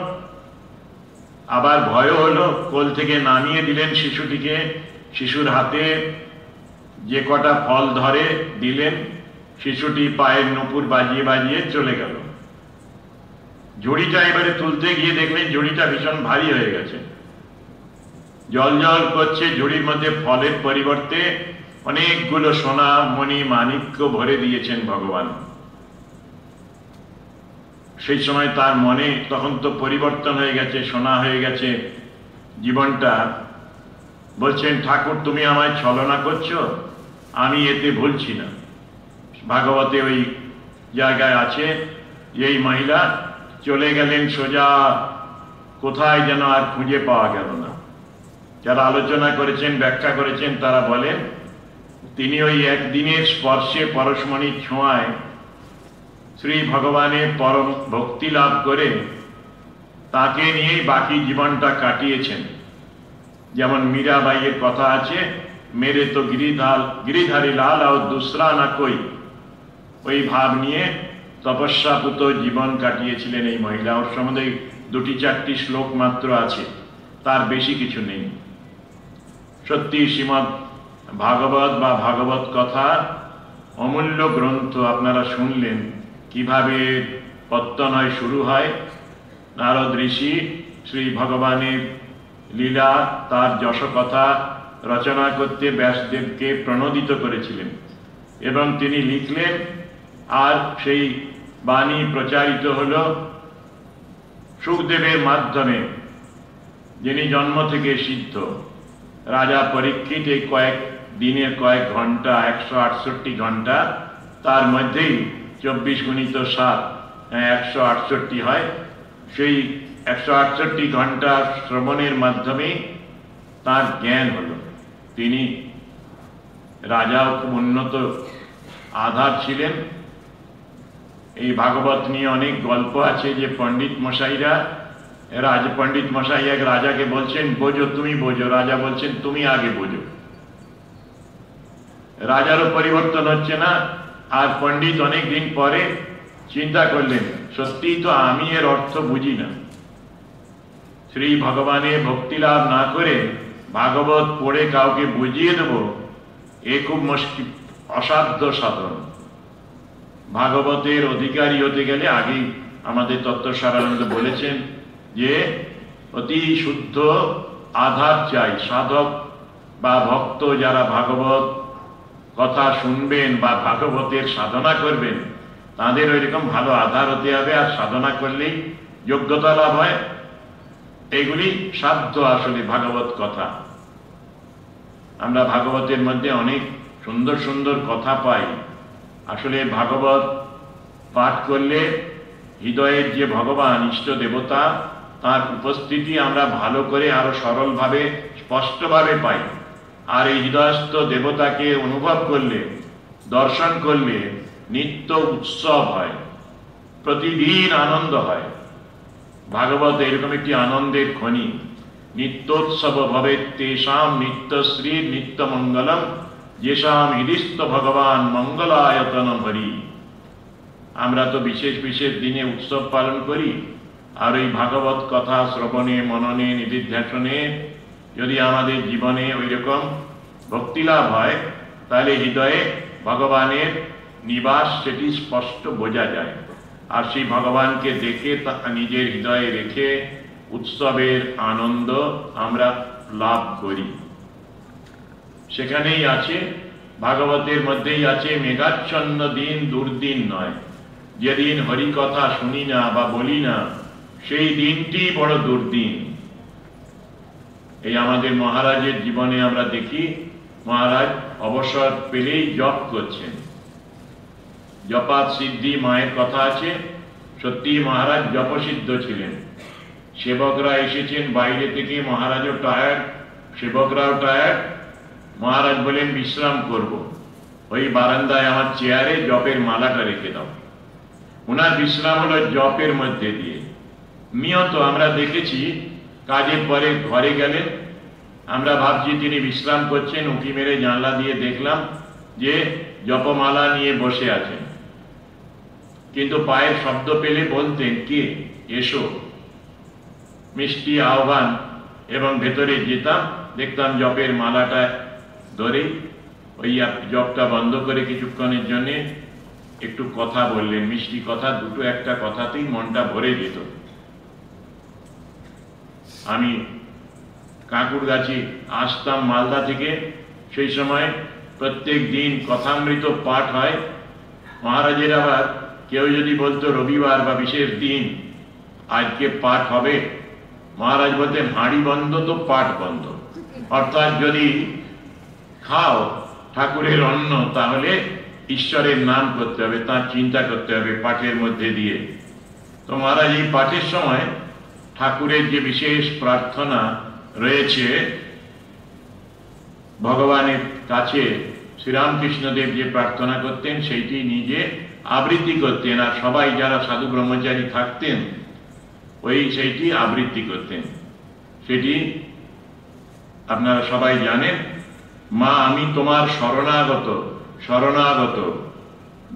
আবার ভয়ও হলো। কোল থেকে নামিয়ে দিলেন শিশুটিকে, শিশুর হাতে যে কটা ফল ধরে দিলেন। শিশুটি পায়ের নুপুর বাজিয়ে বাজিয়ে চলে গেল। ঝুড়িটা এবারে তুলতে গিয়ে দেখলেন ঝুড়িটা ভীষণ ভারী হয়ে গেছে, জল জল করছে। ঝুড়ির মধ্যে ফলের পরিবর্তে অনেকগুলো সোনা মণি মাণিক্য ভরে দিয়েছেন ভগবান। সেই সময় তার মনে তখন তো পরিবর্তন হয়ে গেছে, সোনা হয়ে গেছে জীবনটা। বলছেন, ঠাকুর তুমি আমায় ছলনা করছো, আমি এতে ভুলছি না। ভাগবতে ওই জায়গায় আছে যে এই মহিলা চলে গেলেন সোজা কোথায় যেন আর খুঁজে পাওয়া গেল না। যারা আলোচনা করেছেন, ব্যাখ্যা করেছেন, তারা বলেন তিনি ওই একদিনের স্পর্শে পরশমণির ছোঁয়ায় শ্রী ভগবানের পরম ভক্তি লাভ করে তাকে নিয়েই বাকি জীবনটা কাটিয়েছেন। যেমন মীরাবাইয়ের কথা আছে, মেরে তো গিরিধারী লাল আর দুসরা না কই, ওই ভাব নিয়ে তপস্যাপুত জীবন কাটিয়েছিলেন এই মহিলা। ওর সম্বন্ধে 2-4টি শ্লোক মাত্র আছে, তার বেশি কিছু নেই। সত্যি শ্রীমদ্ ভাগবত বা ভাগবত কথা অমূল্য গ্রন্থ। আপনারা শুনলেন কিভাবে পত্তনয় শুরু হয়। নারদ ঋষি শ্রী ভগবানের লীলা, তার যশ কথা রচনা করতে ব্যাসদেবকে প্রণোদিত করেছিলেন এবং তিনি লিখলেন, আর সেই বাণী প্রচারিত হল সুখদেবের মাধ্যমে, যিনি জন্ম থেকে সিদ্ধ। রাজা পরীক্ষিত এই কয়েক দিনের কয়েক ঘন্টা, 168 ঘন্টা, তার মধ্যেই 24×7 168 হয়। সেই 168 ঘন্টা শ্রবণের মাধ্যমে তার জ্ঞান হলো। তিনি রাজাও খুব উন্নত আধার ছিলেন। এই ভাগবত নিয়ে অনেক গল্প আছে যে পণ্ডিত মশাইরা, পণ্ডিত মশাই এক রাজাকে বলছেন, বোঝো তুমি বোঝো। রাজা বলছেন, তুমি আগে বোঝো। রাজারও পরিবর্তন হচ্ছে না। আর পণ্ডিত অনেক দিন পরে চিন্তা করলেন, সত্যিই তো আমি এর অর্থ বুঝি না। শ্রী ভগবানের ভক্তি লাভ না করে ভাগবত পড়ে কাউকে বুঝিয়ে দেব, এ খুব মুশকিল, অসাধ্য সাধন। ভাগবতের অধিকারী হতে গেলে আগেই আমাদের তত্ত্বসারানন্দ বলেছেন যে অতি শুদ্ধ আধার চাই। সাধক বা ভক্ত যারা ভাগবত কথা শুনবেন বা ভাগবতের সাধনা করবেন, তাদের ওইরকম ভালো আধার হতে হবে। আর সাধনা করলেই যোগ্যতা লাভ হয়। এগুলি সাধ্য আসলে ভাগবত কথা। আমরা ভাগবতের মধ্যে অনেক সুন্দর সুন্দর কথা পাই। আসলে ভাগবত পাঠ করলে হৃদয়ের যে ভগবান ইষ্ট দেবতা, তার উপস্থিতি আমরা ভালো করে আরো সরলভাবে স্পষ্টভাবে পাই। আর এই হৃদয়স্থ দেবতাকে অনুভব করলে, দর্শন করলে নিত্য উৎসব হয়, প্রতিদিন আনন্দ হয়। ভাগবত এরকম একটি আনন্দের খনি। নিত্যোৎসব ভবে তেষাম নিত্যশ্রী নিত্য মঙ্গলম যেষাম হৃদিস্থ ভগবান মঙ্গলায়তন হরি। আমরা তো বিশেষ বিশেষ দিনে উৎসব পালন করি। আর এই ভাগবত কথা শ্রবণে, মননে, নিধিধ্যাসনে যদি আমাদের জীবনে ওই রকম ভক্তিলাভ হয়, তাহলে হৃদয়ে ভগবানের নিবাস সেটি স্পষ্ট বোঝা যায়। আর সেই ভগবানকে দেখে তা নিজের হৃদয়ে রেখে উৎসবের আনন্দ আমরা লাভ করি। সেখানেই আছে, ভাগবতের মধ্যেই আছে, মেঘাচ্ছন্ন দিন দুর্দিন নয়। যেদিন হরি কথা শুনি না বা বলি না, সেই দিনটি বড় দুর্দিন। এই আমাদের মহারাজের জীবনে আমরা দেখি, মহারাজ অবসর পেলেই জপ করছেন। জপাত সিদ্ধি মায়ের কথা আছে। সত্যি মহারাজ জপসিদ্ধ ছিলেন। সেবকরা এসেছেন বাইরে থেকে, মহারাজও টায়ার্ড, সেবকরাও টায়ার্ড। মহারাজ বলেন বিশ্রাম করব, ওই বারান্দায় আমার চেয়ারে জপের মালাটা রেখে দাও। ওনার বিশ্রাম হলো জপের মধ্যে দিয়ে। নিয়ত আমরা দেখেছি কাজের পরে ঘরে গেলেন, আমরা ভাবছি তিনি বিশ্রাম করছেন, উঁকি মেরে জানলা দিয়ে দেখলাম যে জপমালা নিয়ে বসে আছেন। কিন্তু পায়ের শব্দ পেলে বলতেন, কে, এসো, মিষ্টি আহ্বান। এবং ভেতরে যেতাম, দেখতাম জপের মালাটা ধরে ওই জপটা বন্ধ করে কিছুক্ষণের জন্য একটু কথা বললেন, মিষ্টি কথা, দুটো একটা কথাতেই মনটা ভরে যেত। আমি কাকুরগাছি আসতাম মালদা থেকে, সেই সময় প্রত্যেক দিন কথামৃত পাঠ হয়। মহারাজের আবার কেউ যদি বলতো রবিবার বা বিশেষ দিন আজকে পাঠ হবে, মহারাজ বলতেন হাঁড়ি বন্ধ তো পাঠ বন্ধ। অর্থাৎ যদি খাও ঠাকুরের অন্ন তাহলে ঈশ্বরের নাম করতে হবে, তার চিন্তা করতে হবে পাঠের মধ্যে দিয়ে। তো মহারাজ এই পাঠের সময় ঠাকুরের যে বিশেষ প্রার্থনা রয়েছে ভগবানের কাছে, শ্রীরামকৃষ্ণদেব যে প্রার্থনা করতেন সেইটি নিজে আবৃত্তি করতেন, আর সবাই যারা সাধু ব্রহ্মচারী থাকতেন সেইটি আবৃত্তি করতেন। সেটি আপনারা সবাই জানেন, মা আমি তোমার শরণাগত শরণাগত,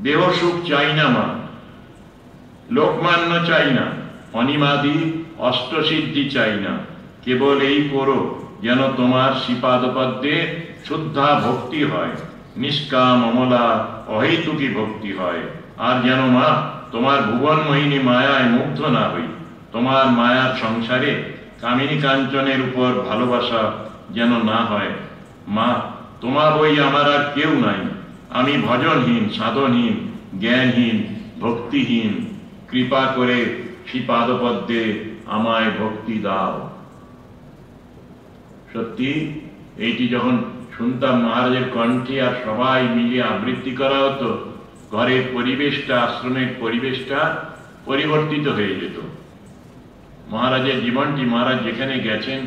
দেহ সুখ চাই না মা, লোকমান্য চাই না, অনিমাদি অষ্টসিদ্ধি চাই না, কেবল এই করো যেন তোমার শ্রীপাদপদ্মে শুদ্ধা ভক্তি হয়, নিষ্কাম অমলা অহেতুকী ভক্তি হয়। আর যেন মা তোমার ভুবন মোহিনী মায়ায় মুগ্ধ না হই, তোমার মায়ার সংসারে কামিনী কাঞ্চনের উপর ভালোবাসা যেন না হয়। মা তোমার বই আমার আর কেউ নাই, আমি ভজনহীন সাধনহীন জ্ঞানহীন ভক্তিহীন, কৃপা করে শ্রীপাদপদ্মে আমায় ভক্তি দাও। সত্যি এইটি যখন শুনতাম মহারাজের কণ্ঠে আর সবাই মিলে আবৃত্তি করা হতো, ঘরের পরিবেশটা, আশ্রমের পরিবেশটা পরিবর্তিত হয়ে যেত। মহারাজের জীবনটি, মহারাজ যেখানে গেছেন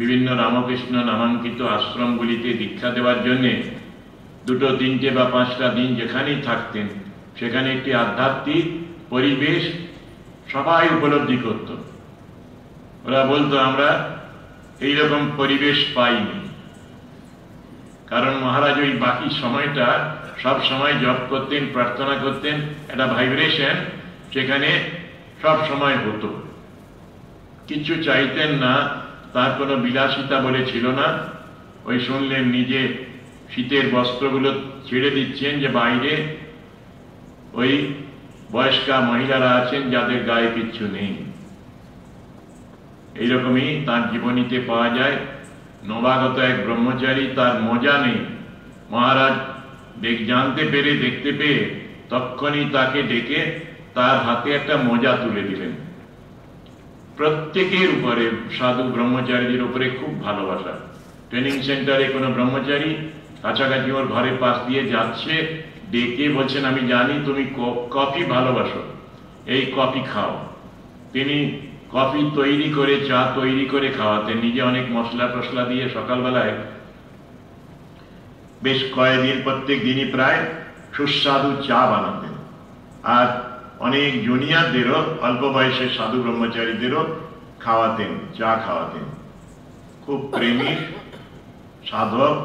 বিভিন্ন রামকৃষ্ণ নামাঙ্কিত আশ্রমগুলিতে দীক্ষা দেওয়ার জন্যে 2, 3 বা 5টা দিন যেখানেই থাকতেন সেখানে একটি আধ্যাত্মিক পরিবেশ সবাই উপলব্ধি করত। ওরা বলতো আমরা এইরকম পরিবেশ পাইনি, কারণ মহারাজ ওই বাকি সময়টা সব সময় জপ করতেন, প্রার্থনা করতেন, একটা ভাইব্রেশন সেখানে সব সময় হতো। কিছু চাইতেন না, তার কোনো বিলাসিতা বলে ছিল না। ওই শুনলেন নিজে শীতের বস্ত্রগুলো ছেড়ে দিচ্ছেন যে বাইরে ওই বয়স্কা মহিলারা আছেন যাদের গায়ে কিচ্ছু নেই। এইরকমই তার জীবনীতে পাওয়া যায়। নবাগত এক ব্রহ্মচারী, তার মোজা নেই, মহারাজ জানতে পেরে দেখতে পেয়ে তক্ষণই তাকে ডেকে তার হাতে একটা মোজা তুলে দিলেন। প্রত্যেকের উপরে, সাধু ব্রহ্মচারীদের উপরে খুব ভালোবাসা। ট্রেনিং সেন্টারে কোনো ব্রহ্মচারী কাছাকাছি ওর ঘরের পাশ দিয়ে যাচ্ছে, ডেকে বলছেন আমি জানি তুমি কফি ভালোবাসো, এই কফি খাও। তিনি কফি তৈরি করে, চা তৈরি করে খাওয়াতেন, নিজে অনেক মশলা টসলা দিয়ে সকালবেলায় বেশ কয়েকদিন প্রত্যেক দিনই প্রায় সুস্বাদু চা বানাতেন। আর অনেক জুনিয়রদেরও, অল্প বয়সের সাধু ব্রহ্মচারীদেরও খাওয়াতেন, চা খাওয়াতেন। খুব প্রেমী, সাধক,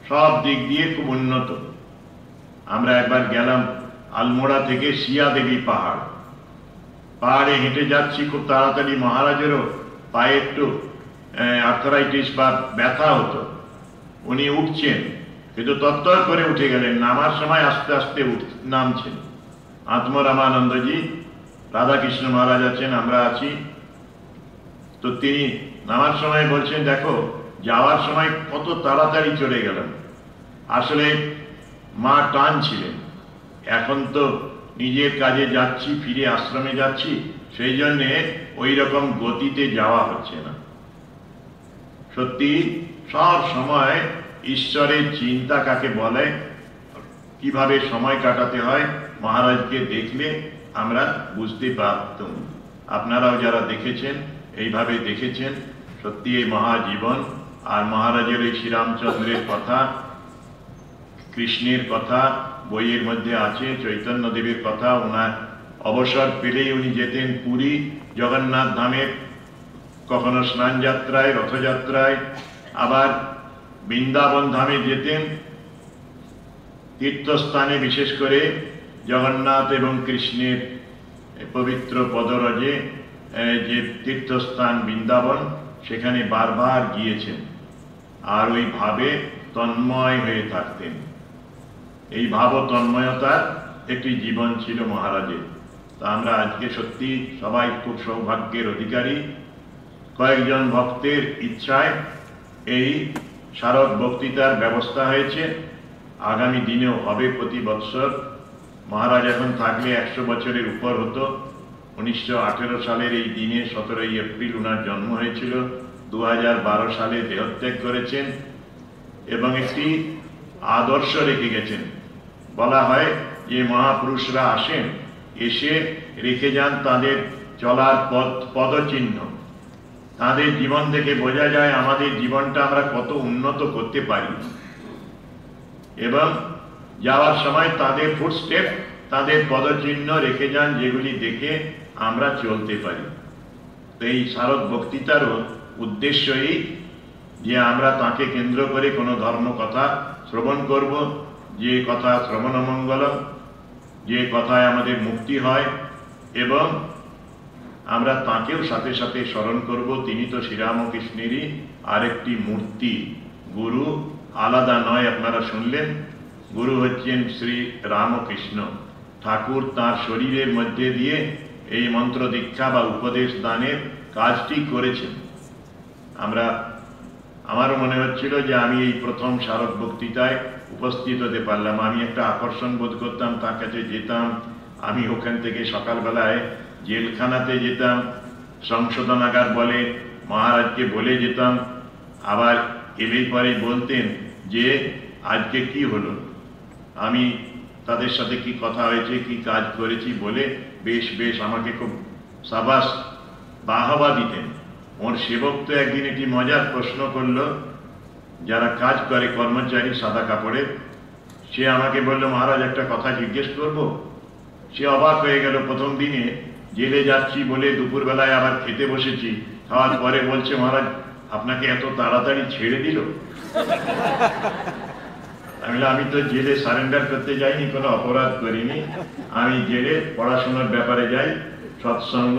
সব দিক দিয়ে খুব উন্নত। আমরা একবার গেলাম আলমোড়া থেকে শিয়া দেবী পাহাড়, পাহাড়ে হেঁটে যাচ্ছি, খুব তাড়াতাড়ি মহারাজেরও পায়ে একটু আর্থারাইটিস বা ব্যথা হতো। উনি উঠছেন, কিন্তু তত্তর করে উঠে গেলেন, নামার সময় আস্তে আস্তে নামছেন। আত্মরামানন্দজি, রাধাকৃষ্ণ মহারাজ আছেন, আমরা আছি। তো তিনি নামার সময় বলছেন দেখো যাওয়ার সময় কত তাড়াতাড়ি চলে গেলেন। আসলে মা টান ছিলেন, এখন তো নিজের কাজে যাচ্ছি, ফিরে আশ্রমে যাচ্ছি, সেই জন্যে ওই রকম গতিতে যাওয়া হচ্ছে না। সত্যি সব সময় ঈশ্বরের চিন্তা কাকে বলে, কিভাবে সময় কাটাতে হয়, মহারাজকে দেখলে আমরা বুঝতে পারতাম। আপনারাও যারা দেখেছেন এইভাবে দেখেছেন। সত্যি এই মহাজীবন আর মহারাজের এই শ্রীরামচন্দ্রের কথা, কৃষ্ণের কথা বইয়ের মধ্যে আছে, চৈতন্য দেবের কথা। ওনার অবসর পেলেই উনি যেতেন পুরী জগন্নাথ ধামের, কখনো স্নান যাত্রায়, রথযাত্রায়, আবার বৃন্দাবন ধামে যেতেন। তীর্থস্থানে বিশেষ করে জগন্নাথ এবং কৃষ্ণের পবিত্র পদরজে যে তীর্থস্থান বৃন্দাবন, সেখানে বারবার গিয়েছেন আর ওই ভাবে তন্ময় হয়ে থাকতেন। এই ভাব তন্ময়তার একটি জীবন ছিল মহারাজের। তা আমরা আজকে সত্যি সবাই খুব সৌভাগ্যের অধিকারী। কয়েকজন ভক্তের ইচ্ছায় এই স্মারক বক্তৃতার ব্যবস্থা হয়েছে। আগামী দিনেও হবে প্রতি বৎসর। মহারাজ এখন থাকলে 100 বছরের উপর হতো। 1918 সালের এই দিনে 17ই এপ্রিল ওনার জন্ম হয়েছিল। 2012 সালে দেহত্যাগ করেছেন এবং একটি আদর্শ রেখে গেছেন। বলা হয় যে মহাপুরুষরা আসেন, এসে রেখে যান তাদের চলার পদচিহ্ন। তাদের জীবন থেকে বোঝা যায় আমাদের জীবনটা আমরা কত উন্নত করতে পারি, এবং যাওয়ার সময় তাদের ফুটস্টেপ, তাদের পদচিহ্ন রেখে যান, যেগুলি দেখে আমরা চলতে পারি। তো এই শারদ বক্তৃতারও উদ্দেশ্য এই যে আমরা তাকে কেন্দ্র করে কোনো ধর্ম কথা শ্রবণ করব, যে কথা শ্রবণমঙ্গলম, যে কথায় আমাদের মুক্তি হয়, এবং আমরা তাকেও সাথে সাথে স্মরণ করব। তিনি তো শ্রীরামকৃষ্ণেরই আরেকটি মূর্তি। গুরু আলাদা নয়, আপনারা শুনলেন। গুরু হচ্ছেন শ্রী রামকৃষ্ণ ঠাকুর। তার শরীরের মধ্যে দিয়ে এই মন্ত্র দীক্ষা বা উপদেশ দানের কাজটি করেছেন। আমারও মনে হচ্ছিল যে আমি এই প্রথম শারদ বক্তৃতায় উপস্থিত হতে পারলাম। আমি একটা আকর্ষণ বোধ করতাম, তার কাছে যেতাম। আমি ওখান থেকে সকালবেলায় জেলখানাতে যেতাম, সংশোধনাগার বলে, মহারাজকে বলে যেতাম। আবার এলেই পরে বলতেন যে আজকে কি হলো, আমি তাদের সাথে কি কথা হয়েছে, কি কাজ করেছি বলে বেশ বেশ আমাকে খুব সাবাস বাহবা দিতেন। ওর সেবক তো একদিন একটি মজার প্রশ্ন করলো, যারা কাজ করে কর্মচারী সাদা কাপড়ে, সে আমাকে বলল, মহারাজ একটা কথা জিজ্ঞেস করব। সে অবাক হয়ে গেল। প্রথম দিনে জেলে যাচ্ছি বলে দুপুরবেলায় আবার খেতে বসেছি, খাওয়ার পরে বলছে, মহারাজ আপনাকে এত তাড়াতাড়ি ছেড়ে দিল? আমি তো জেলে সারেন্ডার করতে যাইনি, কোনো অপরাধ করিনি। আমি জেলে পড়াশোনার ব্যাপারে যাই, সৎসঙ্গ,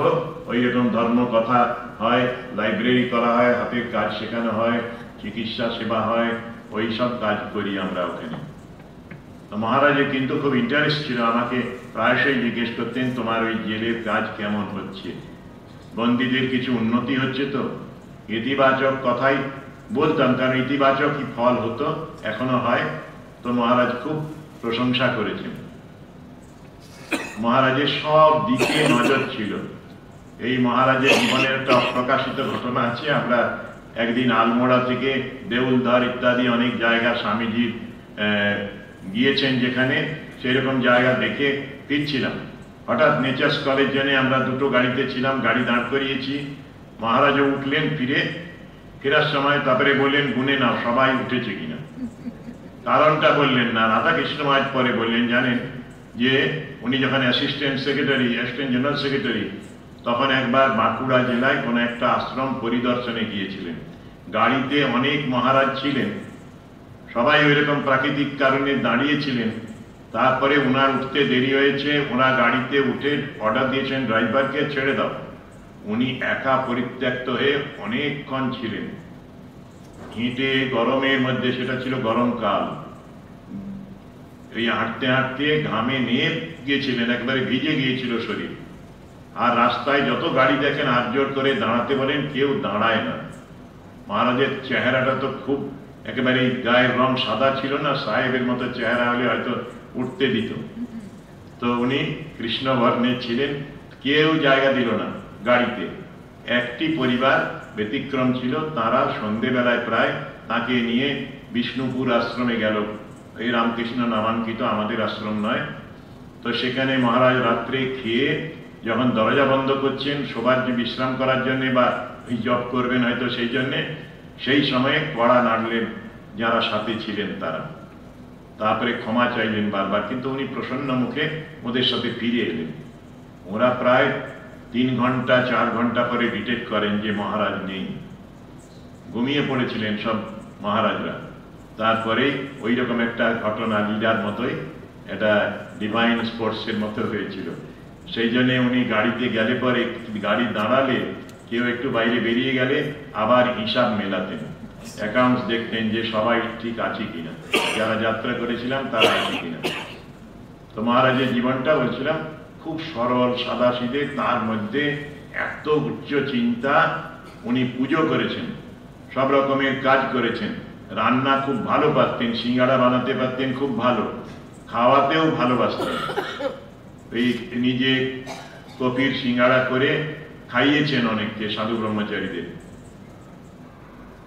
ওই রকম ধর্ম কথা হয়, লাইব্রেরি করা হয়, হাতের কাজ শেখানো হয়, চিকিৎসা সেবা হয়, ওই সব কাজ করি আমরা ওখানে। তো মহারাজের কিন্তু খুব ইন্টারেস্ট ছিল, আমাকে প্রায়শই জিজ্ঞেস করতেন, তোমার ওই জেলের কাজ কেমন হচ্ছে, বন্দীদের কিছু উন্নতি হচ্ছে তো? ইতিবাচক কথাই বলতাম, কারণ ইতিবাচকই ফল হতো, এখনো হয়। তো মহারাজ খুব প্রশংসা করেছেন। মহারাজের সব দিকে নজর ছিল। এই মহারাজের জীবনের একটা অপ্রকাশিত ঘটনা আছে। আমরা একদিন আলমোড়া থেকে দেউলধার ইত্যাদি অনেক জায়গা স্বামীজি গিয়েছেন, যেখানে সেরকম জায়গা দেখে ফিরছিলাম। হঠাৎ নেচার্স কলেজ জন্য আমরা দুটো গাড়িতে ছিলাম, গাড়ি দাঁড় করিয়েছি। মহারাজও উঠলেন ফেরার সময়, তারপরে বললেন, গুনে নাও সবাই উঠেছে কিনা। কারণটা বললেন না, রাধাকৃষ্ণ মহারাজ পরে বললেন, জানেন যে উনি যখন অ্যাসিস্ট্যান্ট জেনারেল সেক্রেটারি, তখন একবার বাঁকুড়া জেলায় কোন একটা আশ্রম পরিদর্শনে গিয়েছিলেন। গাড়িতে অনেক মহারাজ ছিলেন, সবাই ওই রকম প্রাকৃতিক কারণে দাঁড়িয়েছিলেন। তারপরে ওনার উঠতে দেরি হয়েছে, ওনার গাড়িতে উঠে অর্ডার দিয়েছেন ড্রাইভারকে, ছেড়ে দাও। উনি একা পরিত্যক্ত হয়ে অনেকক্ষণ ছিলেন হেঁটে, গরমের মধ্যে, সেটা ছিল গরমকাল। এই হাঁটতে হাঁটতে ঘামে নিয়ে গিয়েছিলেন, একবারে ভিজে গিয়েছিল শরীর। আর রাস্তায় যত গাড়ি দেখেন হাত জোর করে দাঁড়াতে বলেন, কেউ দাঁড়ায় না। মহারাজের চেহারাটা তো খুব একেবারে, গায়ের রং সাদা ছিল না, সাহেবের মতো চেহারা হলে হয়তো উঠতে দিত। তো উনি কৃষ্ণবর্ণে ছিলেন, কেউ জায়গা দিল না গাড়িতে। একটি পরিবার ব্যতিক্রম ছিল, তারা সন্ধেবেলায় প্রায় তাকে নিয়ে বিষ্ণুপুর আশ্রমে গেল। এই রামকৃষ্ণ নামাঙ্কিত, আমাদের আশ্রম নয়। তো সেখানে মহারাজ রাত্রে খেয়ে যখন দরজা বন্ধ করছেন সবার যে বিশ্রাম করার জন্য বা জব করবেন হয়তো সেই জন্যে, সেই সময়ে কড়া নাড়লেন যারা সাথে ছিলেন তারা। তারপরে ক্ষমা চাইলেন বারবার, কিন্তু উনি প্রসন্ন মুখে ওদের সাথে ফিরে এলেন। ওরা প্রায় 3 ঘন্টা 4 ঘন্টা পরে ডিটেক্ট করেন যে মহারাজ নেই, ঘুমিয়ে পড়েছিলেন সব মহারাজরা। তারপরে ওই রকম একটা ঘটনা লিডার মতোই, এটা ডিভাইন স্পোর্টসের মতো হয়েছিল। সেই জন্য উনি গাড়িতে গেলে পরে, গাড়ি দাঁড়ালে কেউ একটু বাইরে বেরিয়ে গেলে আবার হিসাব মেলাতেন, অ্যাকাউন্টস দেখতেন যে সবাই ঠিক আছে কিনা, যারা যাত্রা করেছিলাম তারা আছে কিনা। তো মহারাজের জীবনটা বলছিলাম খুব সরল সাদাসিধে, তার মধ্যে এত উচ্চ চিন্তা। উনি পুজো করেছেন, সব রকমের কাজ করেছেন, রান্না খুব ভালো পারতেন, সিঙ্গাড়া বানাতে পারতেন খুব ভালো, খাওয়াতেও ভালোবাসতেন। এই নিজে কপির সিঙ্গাড়া করে খাইয়েছেন অনেককে, সাধু ব্রহ্মচারীদের।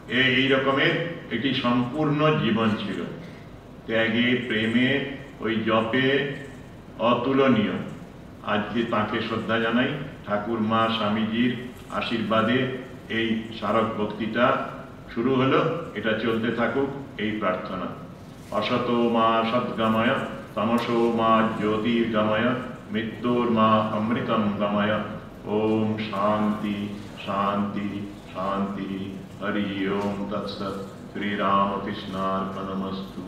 এই রকমের একটি সম্পূর্ণ জীবন ছিল, ত্যাগে, প্রেমে, ওই জপে অতুলনীয়। আজকে তাকে শ্রদ্ধা জানাই। ঠাকুর মা স্বামীজির আশীর্বাদে এই স্মারক ভক্তিটা শুরু হলো, এটা চলতে থাকুক এই প্রার্থনা। অসত মা সদ্গময়, তমসো মা জ্যোতির্গময়, মৃত্যুর মা অমৃতম গময়। ওম শান্তি শান্তি শান্তি। হরি ওম তৎসৎ। শ্রীরামকৃষ্ণার্পণমস্তু।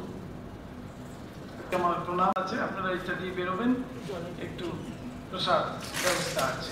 আমার প্রণাম আছে, আপনারা এটা দিয়ে বেরোবেন, একটু প্রসাদ ব্যবস্থা আছে।